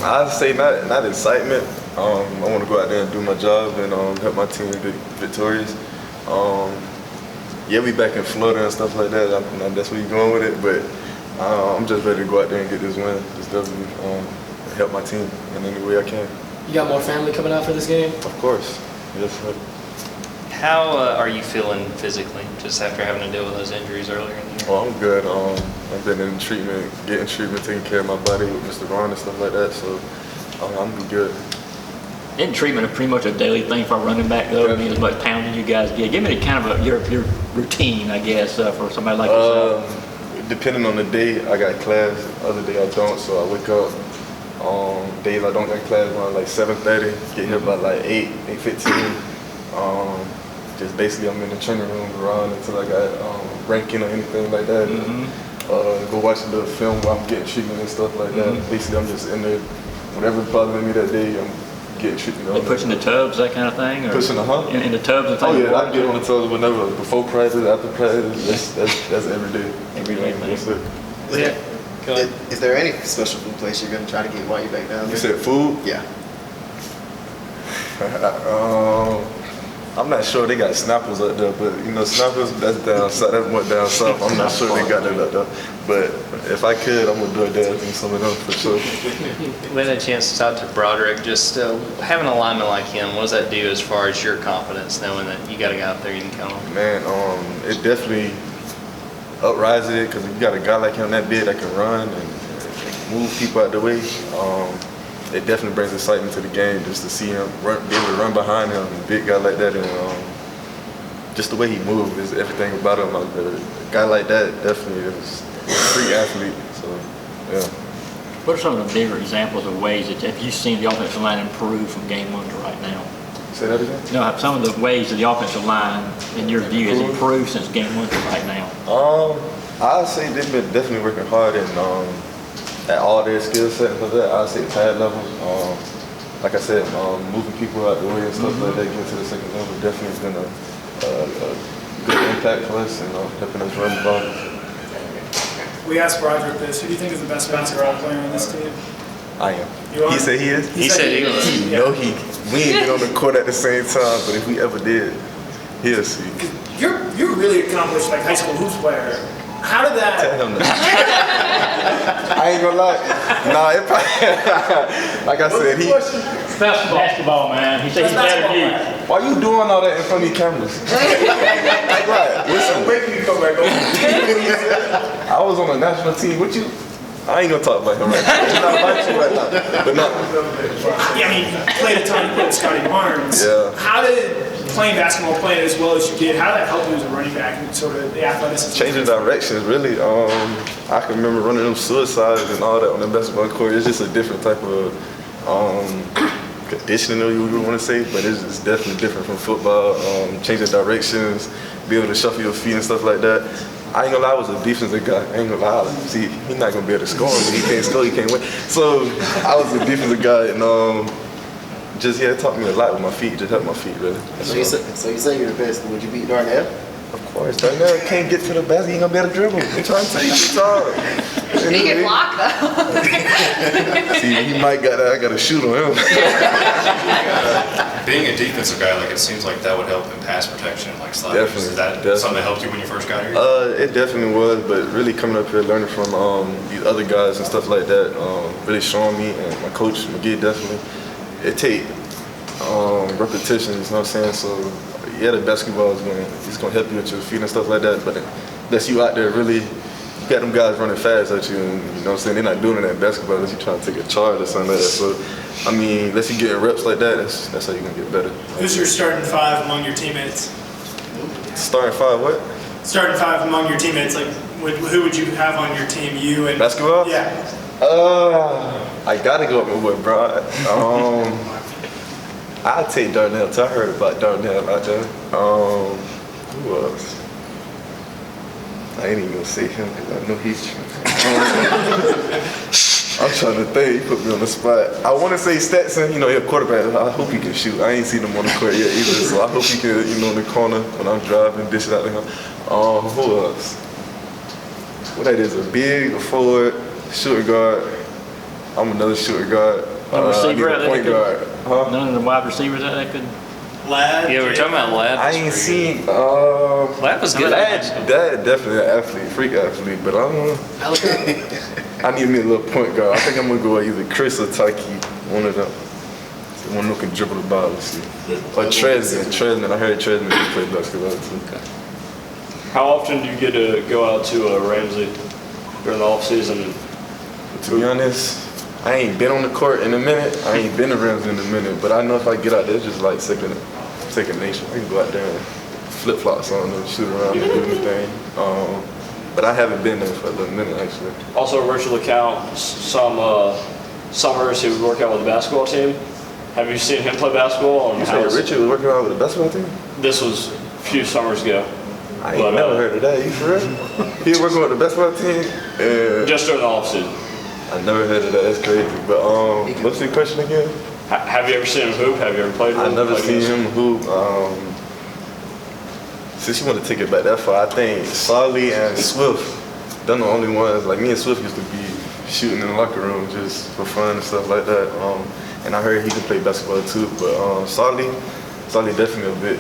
I'd say not excitement. I want to go out there and do my job and help my team get victorious. Yeah, we back in Florida and stuff like that. That's where you're going with it, but I'm just ready to go out there and get this win. Just definitely help my team in any way I can. You got more family coming out for this game? Of course, yes, sir. How are you feeling physically, just after having to deal with those injuries earlier in the year? Oh, I'm good. I've been in treatment, getting treatment, taking care of my body with Mr. Ron and stuff like that, so I'm good. Isn't treatment pretty much a daily thing for a running back, though? I mean, as much pounding you guys get. Give me kind of your routine, I guess, for somebody like yourself. Depending on the day, I got class. Other day I don't, so I wake up. Days I don't got class around like 7:30. Get here by like 8:15. Just basically I'm in the training room around until I got ranking or anything like that. Go watch a little film while I'm getting treatment and stuff like that. Basically I'm just in there, whatever's bothering me that day, I'm getting treatment. They pushing the tubs, that kind of thing? Or pushing the in the tubs and things? Oh yeah, I get on the tubs whenever, before practice, after practice, that's every day. Every day, that's it. Is there any special food place you're going to try to get while you're back down there? You said food? Yeah. I'm not sure they got snappers up there, but you know, snappers, that's down south, that's more down south. I'm not sure they got that up there. But if I could, I'm gonna do it there and some of them for sure. We had a chance to talk to Broderick. Just having a lineman like him, what does that do as far as your confidence, knowing that you got a guy out there you can count on? Man, it definitely uprises it because you got a guy like him that big that can run and move people out the way. It definitely brings excitement to the game just to see him be able to run behind him, a big guy like that, and just the way he moves is everything about him. A guy like that definitely is a freak athlete. So, yeah. What are some of the bigger examples of ways that have you seen the offensive line improve from game 1 to right now? Say that again? You know, some of the ways that the offensive line, in your view, has improved since game 1 to right now? I'd say they've been definitely working hard at all their skill set and stuff like that. I'd say pad level. Like I said, moving people out the way and stuff like that, getting to the second level definitely has been a good impact for us and helping us run the ball. We asked Broderick this. Who do you think is the best basketball player on this team? I am. You are? He said he is? He said he was. You know we ain't been on the court at the same time, but if we ever did, he'll see. You're really accomplished like high school hoops player. How did that? Tell him that. I ain't gonna lie. Nah, it probably, like I said, Basketball, man. He said he's better than you. why you doing all that in front of the cameras? Right, listen. Making me come back over. I was on the national team with you. I ain't gonna talk about him right now. It's not about you right now. But no. Yeah, I mean, you played a ton with Scotty Barnes. Yeah. How did playing basketball, playing as well as you did, how did that help you as a running back and sort of the athleticism? Changing directions, really. I can remember running them suicides and all that on the basketball court. It's just a different type of conditioning, you would want to say, but it's definitely different from football. Changing directions, be able to shuffle your feet and stuff like that. I ain't gonna lie, I was a defensive guy. I ain't gonna lie. See, he's not gonna be able to score when he can't score, he can't win. So I was a defensive guy, and it taught me a lot with my feet. Just helped my feet, really. So you say you're the best. Would you beat Darnell? Of course, Darnell can't get to the basket. He ain't gonna be able to dribble. I'm trying to tell you, it's hard. He can block though. See, he might I gotta shoot on him. Being a defensive guy, like it seems like that would help in pass protection, like sliders. Definitely, Is that definitely. something that helped you when you first got here? It definitely was, but really coming up here, learning from these other guys and stuff like that, really showing me, and my coach McGee definitely. It take repetitions, you know what I'm saying? So yeah, the basketball is gonna help you with your feet and stuff like that, but unless you out there really, you got them guys running fast at you, and you know what I'm saying, they're not doing it in basketball unless you're trying to take a charge or something like that. So I mean, unless you getting reps like that, that's how you're gonna get better. Who's your starting five among your teammates? Starting five, what? Starting five among your teammates, like who would you have on your team? You and Basketball? Yeah. I gotta go with my bro. I'd take Darnell. I heard about Darnell out there. Who else? I ain't even gonna say him because I know he's I'm trying to think. He put me on the spot. I want to say Stetson. You know, he's a quarterback. I hope he can shoot. I ain't seen him on the court yet either, so I hope he can, you know, in the corner when I'm driving, dish it out to him. Who else? What that is? A big, a forward. shooting guard. I'm another shooting guard. No receiver I need out a there point that guard. Huh? None of the wide receivers out there could. Lad. Yeah, we're talking about Lad. I ain't seen. Lad was good. That definitely an athlete, freak athlete, but I don't know. I need me a little point guard. I think I'm gonna go with either Chris or Taki, one of them. One who can dribble the ball. Let's see. Or Tresman. I heard Tresman can play basketball too. How often do you get to go out to Ramsey during the off season? To be honest, I ain't been on the court in a minute. I ain't been around in a minute, but I know if I get out there, it's just like second nature. I can go out there and flip flops on and shoot around and do anything. But I haven't been there for a little minute actually. Also, Richard LeCount, some summers he would work out with the basketball team. Have you seen him play basketball? You say Richard was working out with the basketball team? This was a few summers ago. I ain't never heard of that. You for real? He was working with the basketball team? Just during the off season. I never heard of that. That's crazy. But what's the question again? Have you ever seen him hoop? Have you ever played with him? I never seen him hoop. Since you want to take it back that far, I think Solly and Swift, they're the only ones. Like me and Swift used to be shooting in the locker room just for fun and stuff like that. And I heard he can play basketball too. But Solly definitely a bit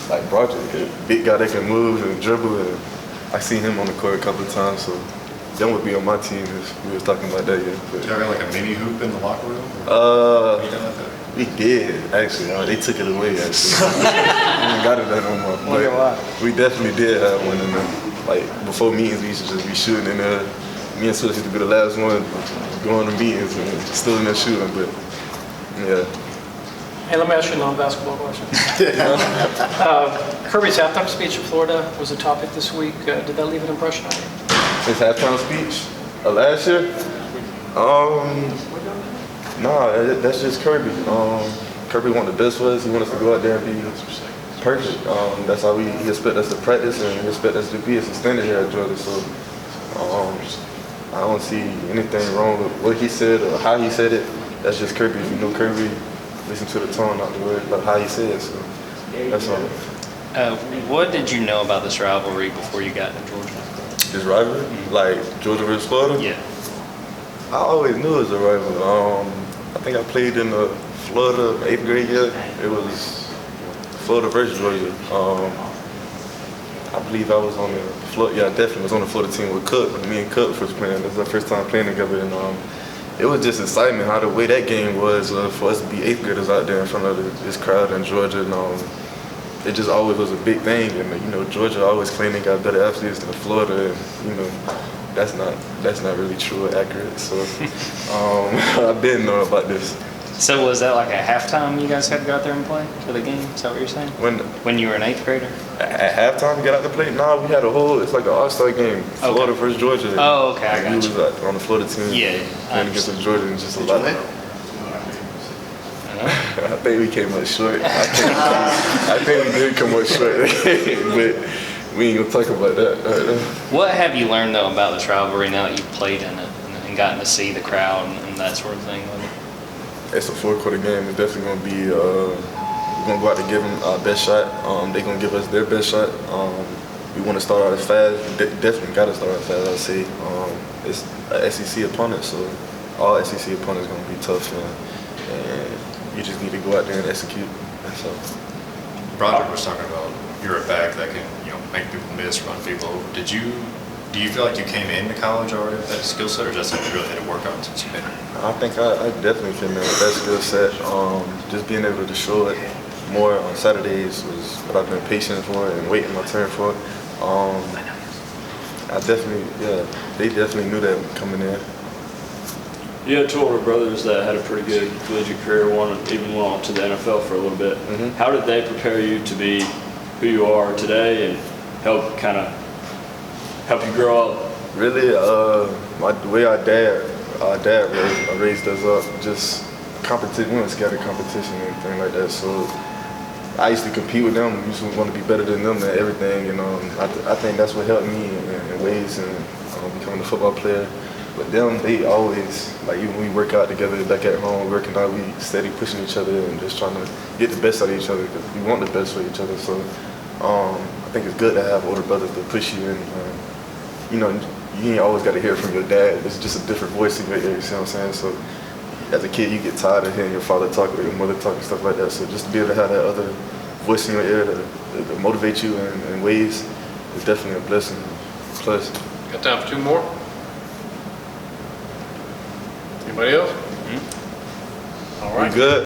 like Broderick, a big guy that can move and dribble. And I seen him on the court a couple of times, so that would be on my team if we was talking about that yet. Do y'all got like a mini hoop in the locker room? We did actually. They took it away actually. We ain't got it that no more. But we definitely did have one in there. Like before meetings, we used to just be shooting in there. Me and Swiss used to be the last one going to meetings and still in there shooting. But yeah. Hey, let me ask you a non-basketball question. Kirby's halftime speech in Florida was a topic this week. Did that leave an impression on you? His halftime speech last year? Nah, that's just Kirby. Kirby wanted the best for us. He wanted us to go out there and be perfect. That's how he expect us to practice and he expect us to be a standard here at Georgia. So I don't see anything wrong with what he said or how he said it. That's just Kirby. If you know Kirby, listen to the tone, not the word, but how he said it. So that's all. What did you know about this rivalry before you got to Georgia? This rivalry? Like Georgia versus Florida? Yeah. I always knew it was a rivalry. I think I played in the Florida 8th grade year. It was Florida versus Georgia. I believe I was on the Florida. Yeah, I definitely was on the Florida team with Cook. When me and Cook first playing, it was our first time playing together, and it was just excitement how the way that game was for us to be 8th graders out there in front of this crowd in Georgia, and it just always was a big thing. And Georgia always claimed they got better athletes than Florida, and that's not really true or accurate. So I didn't know about this. So was that like a halftime you guys had to go out there and play for the game? Is that what you're saying? When you were an 8th grader? At halftime, we got out to play? No, we had it's like an all-star game. Florida versus Georgia. Oh, okay, I got you. We was on the Florida team. Yeah. Playing against Georgia and just a lot. I think we came up short. I think we did come up short. But we ain't gonna talk about that. What have you learned though about this rivalry now that you've played in it and gotten to see the crowd and that sort of thing? It's a 4-quarter game. It's definitely gonna be. We're gonna go out to give them our best shot. They're gonna give us their best shot. We want to start out as fast. We definitely got to start out fast. I'd say it's an SEC opponent, so all SEC opponents gonna be tough, and you just need to go out there and execute. That's all. Broderick was talking about you're a back that can make people miss, run people over. Do you feel like you came into college already with that skill set, or just something you really had to work on since you've been here? I think I definitely came in with that skill set. Just being able to show it more on Saturdays was what I've been patient for and waiting my turn for. They definitely knew that coming in. You had 2 older brothers that had a pretty good collegiate career. One even went on to the NFL for a little bit. Mm-hmm. How did they prepare you to be who you are today and help you grow up? Really, the way our dad raised us up, just competition. We weren't scared of competition or anything like that. So I used to compete with them. We used to want to be better than them at everything. I think that's what helped me in ways in becoming a football player. But them, they always, even when we work out together back at home, working out, we steady pushing each other and just trying to get the best out of each other because we want the best for each other. So I think it's good to have older brothers to push you and, you ain't always got to hear it from your dad. It's just a different voice in your ear, you see what I'm saying? So as a kid, you get tired of hearing your father talk or your mother talk and stuff like that. So just to be able to have that other voice in your ear to motivate you in ways is definitely a blessing. Plus. Got time for 2 more? Anybody else? All right. We good.